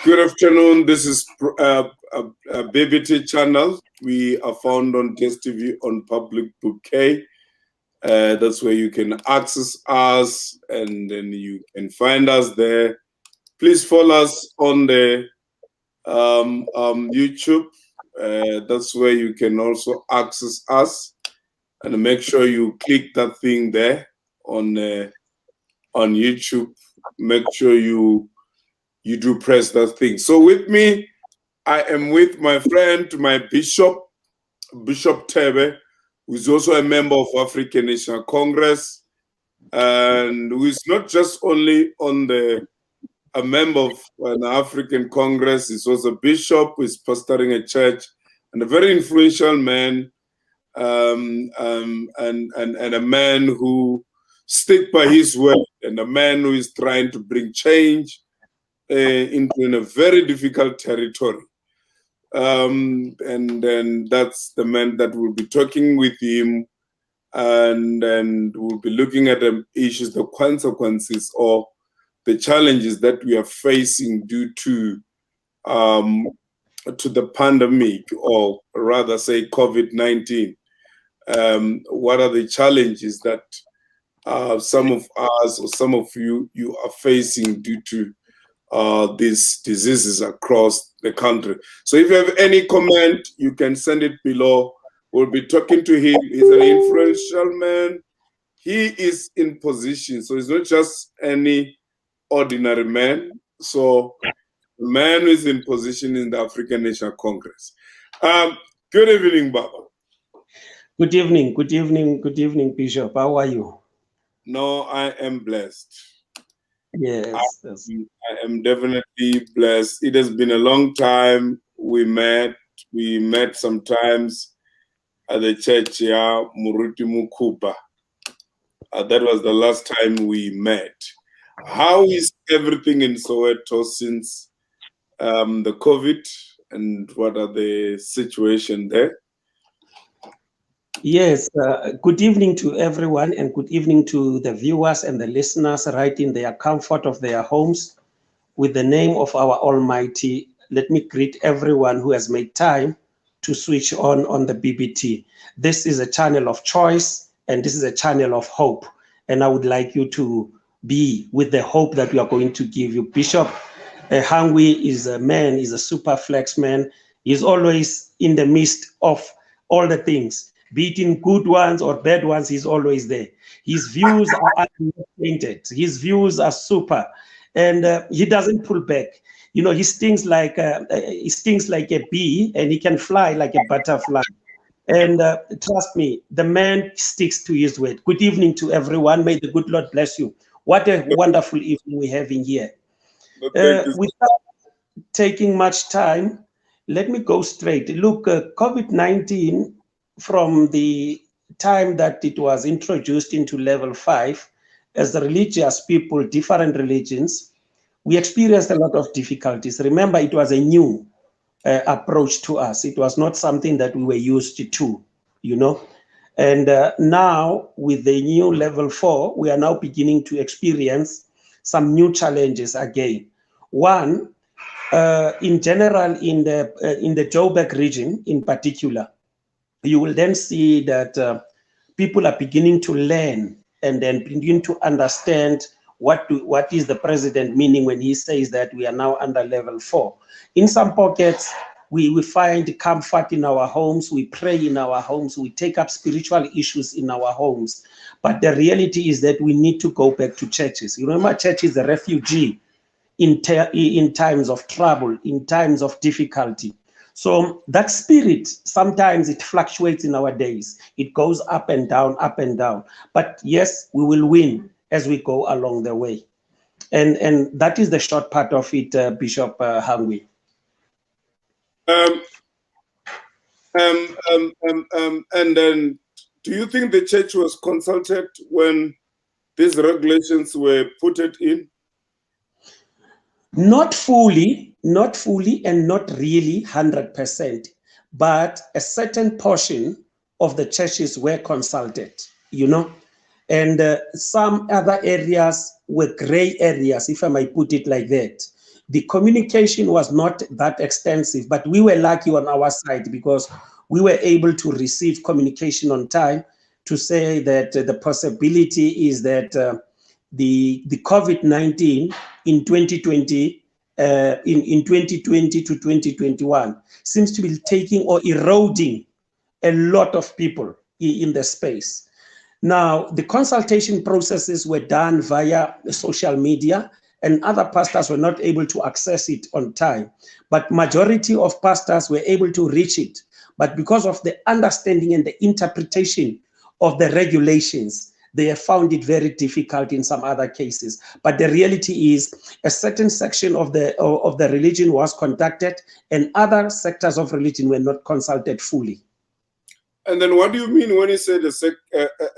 Good afternoon. This is BBT channel. We are found on DSTV on Public Bouquet. That's where you can access us, and then you can find us there. Please follow us on the YouTube. That's where you can also access us, and make sure you click that thing there on YouTube. Make sure you do press that thing. So with me, I am with my friend, my Bishop Tebe, who is also a member of African National Congress, and who is not just only a member of an African Congress, he's also a bishop, who is pastoring a church, and a very influential man, and a man who stick by his word, and a man who is trying to bring change into a very difficult territory. And then that's the man that will be talking with him, and then we'll be looking at the issues, the consequences, or the challenges that we are facing due to the pandemic, or rather say COVID-19. What are the challenges that some of us or some of you are facing due to these diseases across the country? So if you have any comment, you can send it below. We'll be talking to him. He's an influential man. He is in position, so he's not just any ordinary man. So the man who is in position in the African National Congress. Good evening, Baba. Good evening, Bishop. How are you? No, I am blessed. Yes, I am definitely blessed. It has been a long time. We met sometimes at the church here, Muruti Mukuba. That was the last time we met. How is everything in Soweto since the COVID, and what are the situation there? Yes, good evening to everyone, and good evening to the viewers and the listeners right in their comfort of their homes. With the name of our Almighty, let me greet everyone who has made time to switch on the BBT. This is a channel of choice, and this is a channel of hope. And I would like you to be with the hope that we are going to give you. Bishop Hangwi is a man, is a super flex man. He's always in the midst of all the things, be it in good ones or bad ones, he's always there. His views are untainted. His views are super, and he doesn't pull back. You know, he stings like a bee, and he can fly like a butterfly. And trust me, the man sticks to his word. Good evening to everyone. May the good Lord bless you. What a wonderful evening we're having here. Without taking much time, let me go straight. Look, COVID-19, from the time that it was introduced into level 5, as the religious people, different religions, we experienced a lot of difficulties. Remember, it was a new approach to us. It was not something that we were used to, you know. And now, with the new level 4, we are now beginning to experience some new challenges again. One, in general, in the Joburg region in particular, you will then see that people are beginning to learn and then begin to understand what is the president meaning when he says that we are now under level 4. In some pockets, we find comfort in our homes, we pray in our homes, we take up spiritual issues in our homes. But the reality is that we need to go back to churches. You remember, church is a refugee in times of trouble, in times of difficulty. So that spirit, sometimes it fluctuates in our days. It goes up and down, up and down. But yes, we will win as we go along the way. And that is the short part of it, Bishop Hangwi. And then, do you think the church was consulted when these regulations were put it in? Not fully, and not really 100%, but a certain portion of the churches were consulted, and some other areas were gray areas, if I might put it like that. The communication was not that extensive, but we were lucky on our side because we were able to receive communication on time to say that the possibility is that the COVID-19 in 2020 in 2020 to 2021 seems to be taking or eroding a lot of people in the space. Now, the consultation processes were done via social media, and other pastors were not able to access it on time. But majority of pastors were able to reach it. But because of the understanding and the interpretation of the regulations, they have found it very difficult in some other cases. But the reality is a certain section of the religion was contacted and other sectors of religion were not consulted fully. And then what do you mean when you say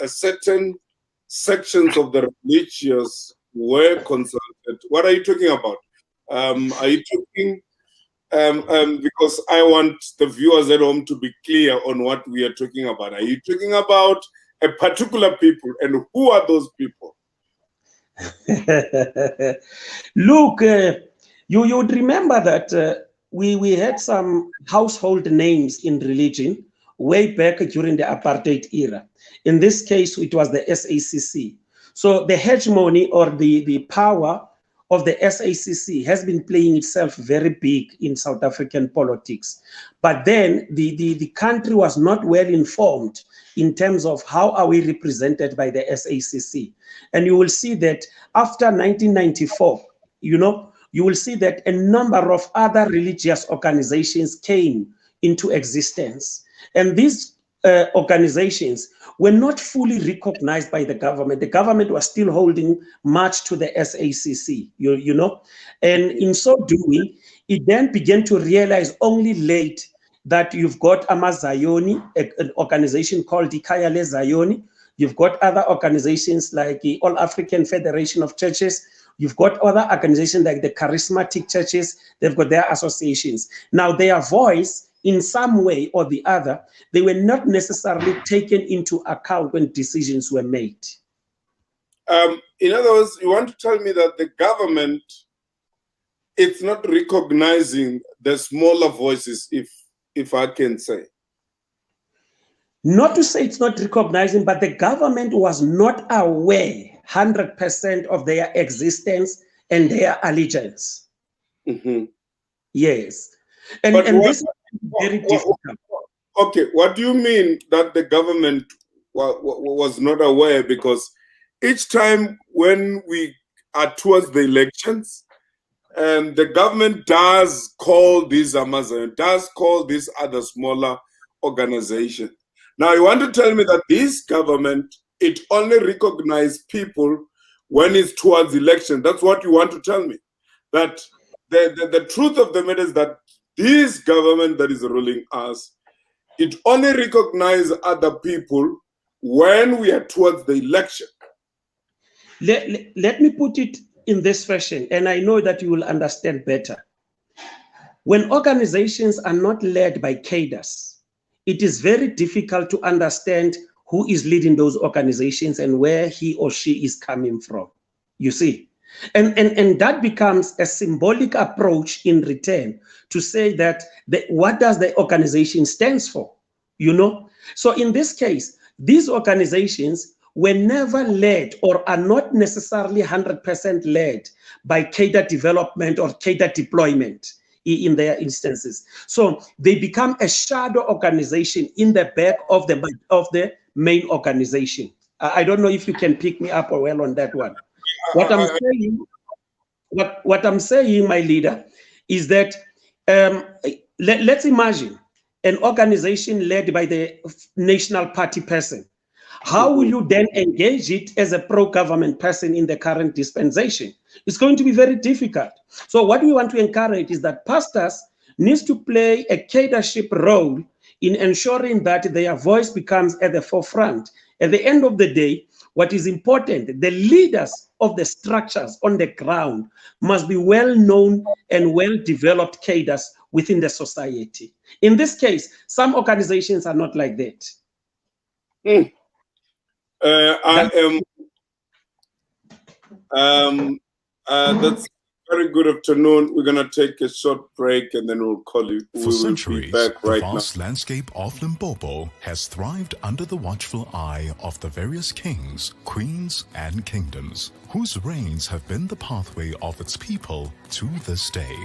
a certain sections of the religious were consulted? What are you talking about? Are you talking, because I want the viewers at home to be clear on what we are talking about. Are you talking about a particular people, and who are those people? Look, you would remember that we had some household names in religion way back during the apartheid era. In this case, it was the SACC. So the hegemony or the power of the SACC has been playing itself very big in South African politics. But then the country was not well informed in terms of how are we represented by the SACC. And you will see that after 1994, you will see that a number of other religious organizations came into existence. And these organizations were not fully recognized by the government. The government was still holding much to the SACC, and in so doing, it then began to realize only late that you've got Amazayoni, an organization called Ikayale Zayoni. You've got other organizations like the All African Federation of Churches. You've got other organizations like the Charismatic Churches. They've got their associations. Now, their voice, in some way or the other, they were not necessarily taken into account when decisions were made. In other words, you want to tell me that the government, it's not recognizing the smaller voices, if I can say. Not to say it's not recognizing, but the government was not aware 100% of their existence and their allegiance. Mm-hmm. Yes. And this is very difficult. Okay, what do you mean that the government was not aware? Because each time when we are towards the elections, the government does call these Amazon, does call these other smaller organizations. Now, you want to tell me that this government, it only recognizes people when it's towards election. That's what you want to tell me. That the truth of the matter is that this government that is ruling us, it only recognizes other people when we are towards the election. Let me put it in this fashion, and I know that you will understand better. When organizations are not led by cadres, it is very difficult to understand who is leading those organizations and where he or she is coming from, you see. And that becomes a symbolic approach in return to say that what does the organization stands for, So in this case, these organizations were never led or are not necessarily 100% led by cadre development or cadre deployment in their instances. So they become a shadow organization in the back of the main organization. I don't know if you can pick me up or well on that one. What I'm saying, my leader, is that let's imagine an organization led by the national party person. How will you then engage it as a pro-government person in the current dispensation? It's going to be very difficult. So what we want to encourage is that pastors need to play a cadreship role in ensuring that their voice becomes at the forefront At the end of the day, what is important, the leaders of the structures on the ground must be well-known and well-developed cadres within the society. In this case, some organizations are not like that. That's very good afternoon. We're going to take a short break and then we'll call you. For centuries, the vast landscape of Limpopo has thrived under the watchful eye of the various kings, queens, and kingdoms, whose reigns have been the pathway of its people to this day.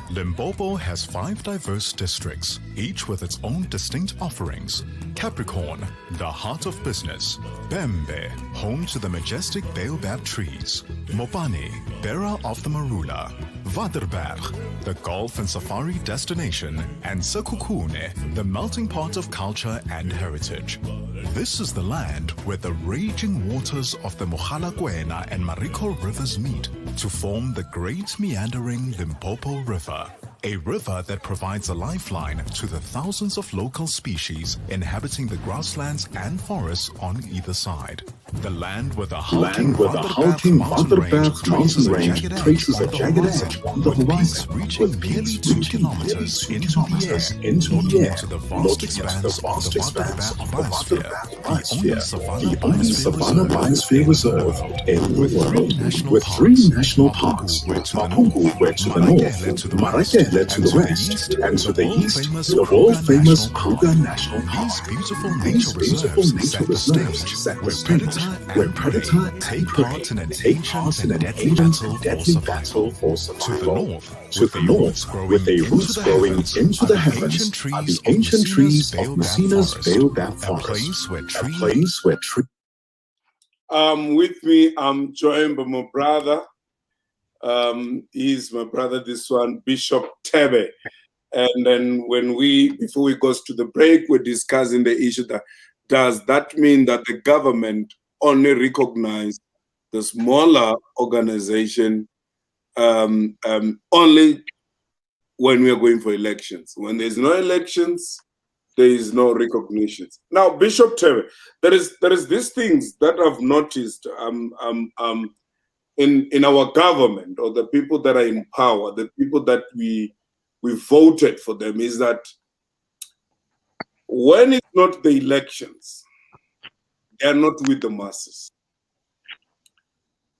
Limpopo has 5 diverse districts, each with its own distinct offerings. Capricorn, the heart of business. Bembe, home to the majestic baobab trees. Mopani, bearer of the marula. Waterberg, the golf and safari destination. And Sekhukhune, the melting pot of culture and heritage. This is the land where the raging waters of the Mogalakwena and Mariko rivers meet to form the great meandering Limpopo River. A river that provides a lifeline to the thousands of local species inhabiting the grasslands and forests on either side. The land where the hulking Waterberg mountain range traces a jagged edge on the horizon, reaching nearly 2 kilometers into the air, into the vast expanse of the Waterberg biosphere, the only savanna biosphere reserve in the world, with 3 national parks. Mapungu were to the north, Marake led to the west, and to the east, the world-famous Kruger National Park. These beautiful nature reserves set the stage where predator take part in an ancient and deadly battle for survival. To the north, with their roots growing into the heavens, are the ancient trees of Messina's baobab forest, a place where trees... With me, I'm joined by my brother. He's my brother, this one, Bishop Tebe. And then before we go to the break, we're discussing the issue that does that mean that the government only recognize the smaller organization only when we are going for elections? When there's no elections, there is no recognition. Now, Bishop Tebe, there is these things that I've noticed in our government, or the people that are in power, the people that we voted for them, is that when it's not the elections, they are not with the masses.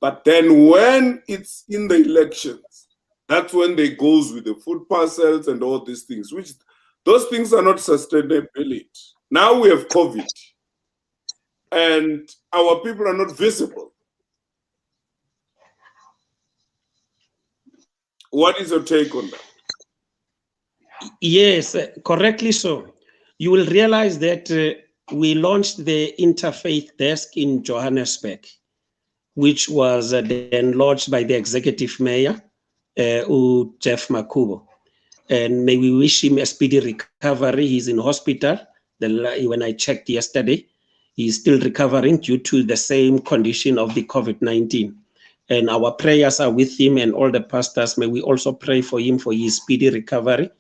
But then when it's in the elections, that's when they goes with the food parcels and all these things, which those things are not sustainability. Now we have COVID and our people are not visible. What is your take on that? Yes, correctly so. You will realize that we launched the Interfaith Desk in Johannesburg, which was then launched by the executive mayor, Jeff Makubo. And may we wish him a speedy recovery. He's in hospital. When I checked yesterday, he's still recovering due to the same condition of the COVID-19. And our prayers are with him and all the pastors. May we also pray for him for his speedy recovery.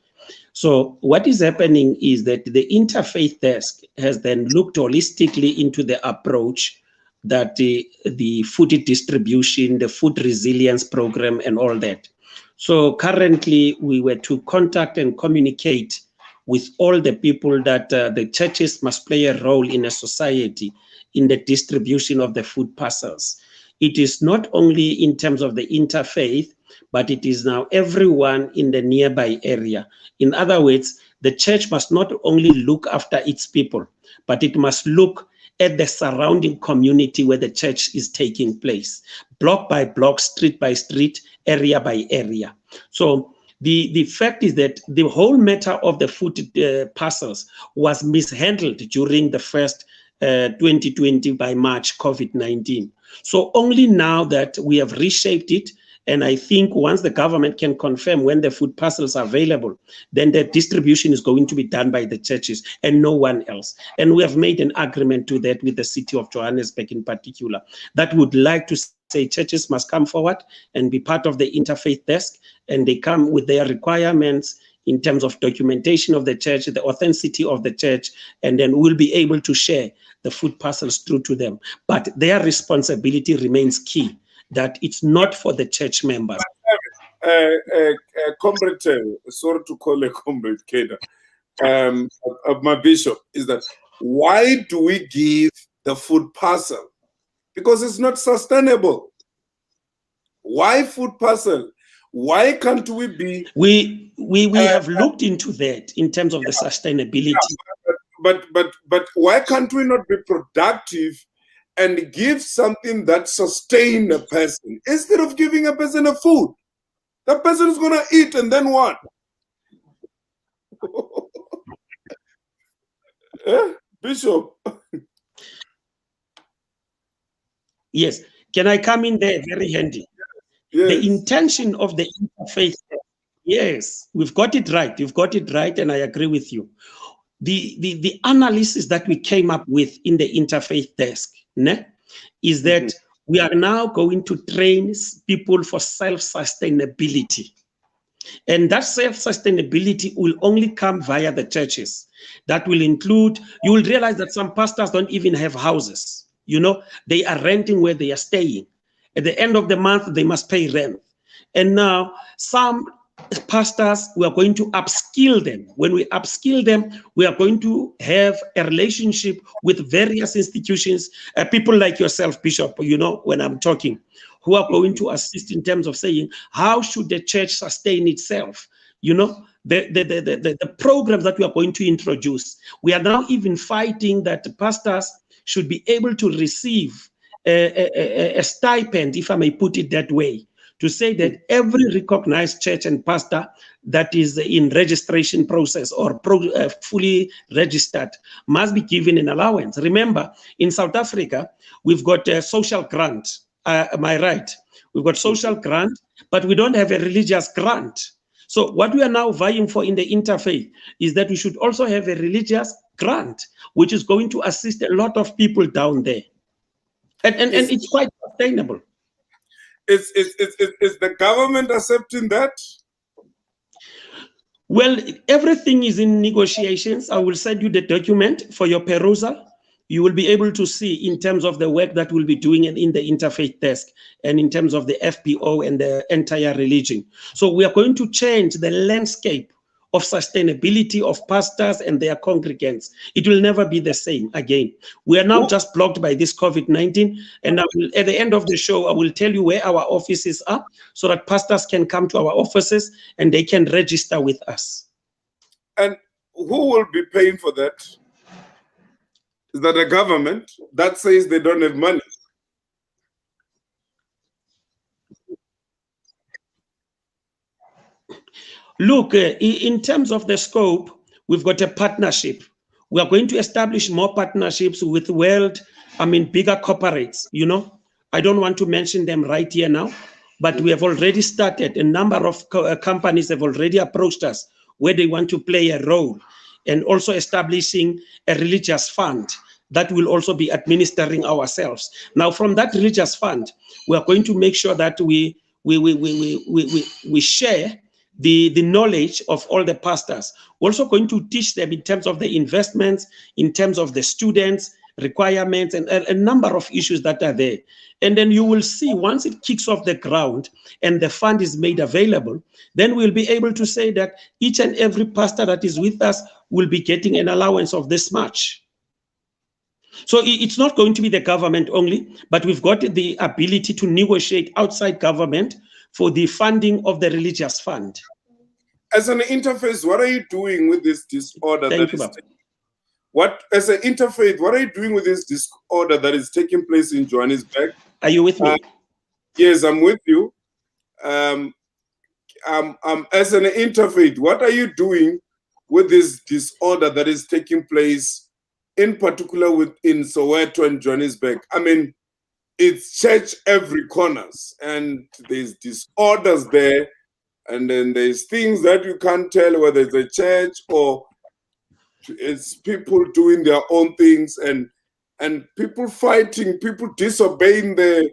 So what is happening is that the Interfaith Desk has then looked holistically into the approach that the food distribution, the food resilience program and all that. So currently we were to contact and communicate with all the people that the churches must play a role in a society in the distribution of the food parcels. It is not only in terms of the interfaith, but it is now everyone in the nearby area. In other words, the church must not only look after its people, but it must look at the surrounding community where the church is taking place, block by block, street by street, area by area. So the fact is that the whole matter of the food parcels was mishandled during the first 2020 by March COVID-19. So only now that we have reshaped it, and I think once the government can confirm when the food parcels are available, then the distribution is going to be done by the churches and no one else. And we have made an agreement to that with the city of Johannesburg in particular, that would like to say churches must come forward and be part of the Interfaith Desk, and they come with their requirements in terms of documentation of the church, the authenticity of the church, and then we'll be able to share the food parcels through to them. But their responsibility remains key, that it's not for the church members. Comrade, sorry to call a comrade Keda, of my bishop, is that why do we give the food parcel? Because it's not sustainable. Why food parcel? Why can't we be? We have looked into that in terms of the sustainability. But why can't we not be productive and give something that sustains a person instead of giving a person a food? That person is gonna eat and then what? Bishop. Yes. Can I come in there? Very handy. Yes. The intention of the interfaith. Yes, we've got it right. You've got it right, and I agree with you. The analysis that we came up with in the interfaith desk is that we are now going to train people for self-sustainability. And that self-sustainability will only come via the churches. That will include, you will realize that some pastors don't even have houses. You know, they are renting where they are staying. At the end of the month, they must pay rent. And now some pastors, we are going to upskill them. When we upskill them, we are going to have a relationship with various institutions, people like yourself, Bishop, you know, when I'm talking, who are going to assist in terms of saying, how should the church sustain itself? You know, the programs that we are going to introduce. We are now even fighting that pastors should be able to receive a stipend, if I may put it that way, to say that every recognized church and pastor that is in registration process or fully registered must be given an allowance. Remember, in South Africa, we've got a social grant. Am I right? We've got social grant, but we don't have a religious grant. So what we are now vying for in the interfaith is that we should also have a religious grant, which is going to assist a lot of people down there. And it's quite sustainable. Is the government accepting that? Well, everything is in negotiations. I will send you the document for your perusal. You will be able to see in terms of the work that we'll be doing in the interfaith desk and in terms of the FPO and the entire religion. So we are going to change the landscape of sustainability of pastors and their congregants. It will never be the same again. We are now just blocked by this COVID-19. And at the end of the show, I will tell you where our offices are so that pastors can come to our offices and they can register with us. And who will be paying for that? Is that the government that says they don't have money? Look, in terms of the scope, we've got a partnership. We are going to establish more partnerships with bigger corporates, you know. I don't want to mention them right here now, but we have already started. A number of companies have already approached us where they want to play a role, and also establishing a religious fund that will also be administering ourselves. Now, from that religious fund, we are going to make sure that we share the knowledge of all the pastors. We're also going to teach them in terms of the investments, in terms of the students, requirements, and a number of issues that are there. And then you will see once it kicks off the ground and the fund is made available, then we'll be able to say that each and every pastor that is with us will be getting an allowance of this much. So it's not going to be the government only, but we've got the ability to negotiate outside government for the funding of the religious fund. As an interface, what are you doing with this disorder? As an interfaith, what are you doing with this disorder that is taking place in Johannesburg? Are you with me? Yes, I'm with you. As an interfaith, what are you doing with this disorder that is taking place, in particular in Soweto and Johannesburg? I mean, it's church every corners, and there's disorders there, and then there's things that you can't tell whether it's a church or it's people doing their own things, and people fighting, people disobeying the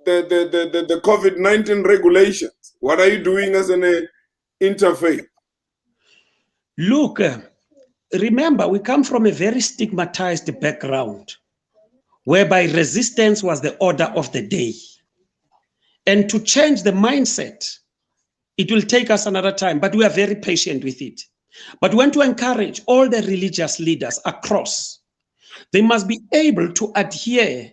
COVID-19 regulations. What are you doing as an interfaith? Look, remember, we come from a very stigmatized background, whereby resistance was the order of the day. And to change the mindset, it will take us another time, but we are very patient with it. But we want to encourage all the religious leaders across. They must be able to adhere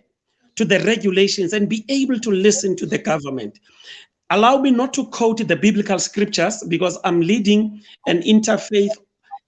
to the regulations and be able to listen to the government. Allow me not to quote the biblical scriptures because I'm leading an interfaith.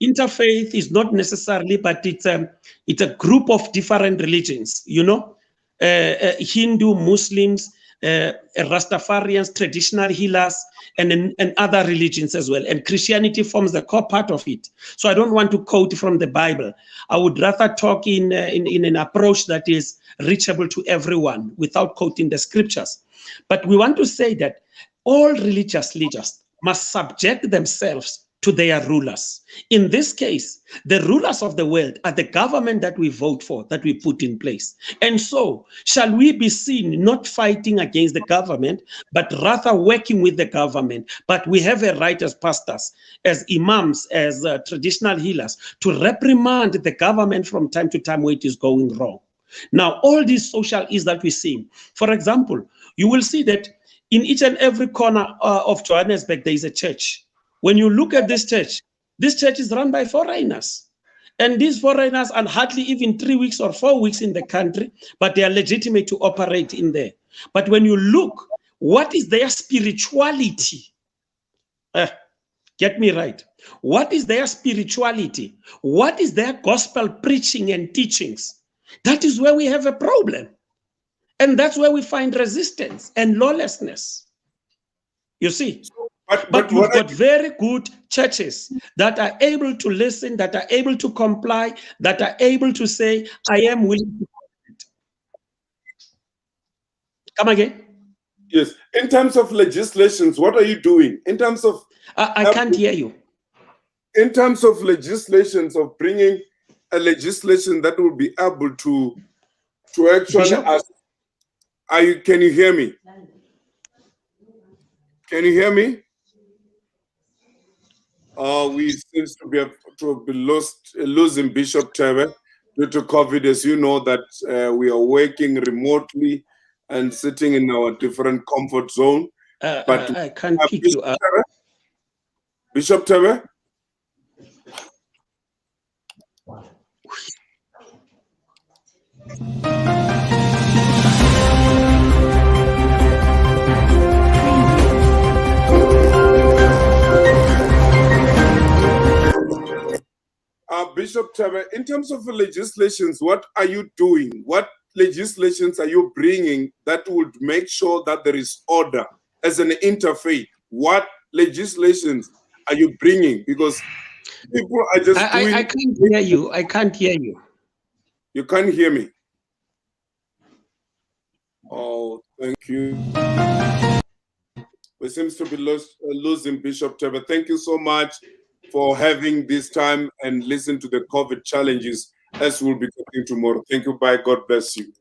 Interfaith is not necessarily, but it's a group of different religions, you know, Hindu, Muslims, Rastafarians, traditional healers, and other religions as well. And Christianity forms the core part of it. So I don't want to quote from the Bible. I would rather talk in an approach that is reachable to everyone without quoting the scriptures. But we want to say that all religious leaders must subject themselves to their rulers. In this case, the rulers of the world are the government that we vote for, that we put in place. And so, shall we be seen not fighting against the government, but rather working with the government? But we have a right as pastors, as imams, as traditional healers, to reprimand the government from time to time where it is going wrong. Now, all these social ills that we see, for example, you will see that in each and every corner of Johannesburg, there is a church. When you look at this church is run by foreigners. And these foreigners are hardly even 3 weeks or 4 weeks in the country, but they are legitimate to operate in there. But when you look, what is their spirituality? Get me right. What is their spirituality? What is their gospel preaching and teachings? That is where we have a problem. And that's where we find resistance and lawlessness. You see? But you've got very good churches that are able to listen, that are able to comply, that are able to say, I am willing to it. Come again? Yes. In terms of legislations, what are you doing? In terms of... I can't hear you. In terms of legislations, of bringing a legislation that will be able to actually... Can you hear me? Can you hear me? We seem to be losing Bishop Tebe due to COVID. As you know, that we are working remotely and sitting in our different comfort zone. But I can't pick you up. Bishop Tebe? Bishop Tebe, in terms of the legislations, what are you doing? What legislations are you bringing that would make sure that there is order as an interfaith? What legislations are you bringing? Because people are just doing... I can't hear you. I can't hear you. You can't hear me? Oh, thank you. We seem to be losing Bishop Tebe. Thank you so much for having this time and listen to the COVID challenges as we'll be talking tomorrow. Thank you. Bye. God bless you.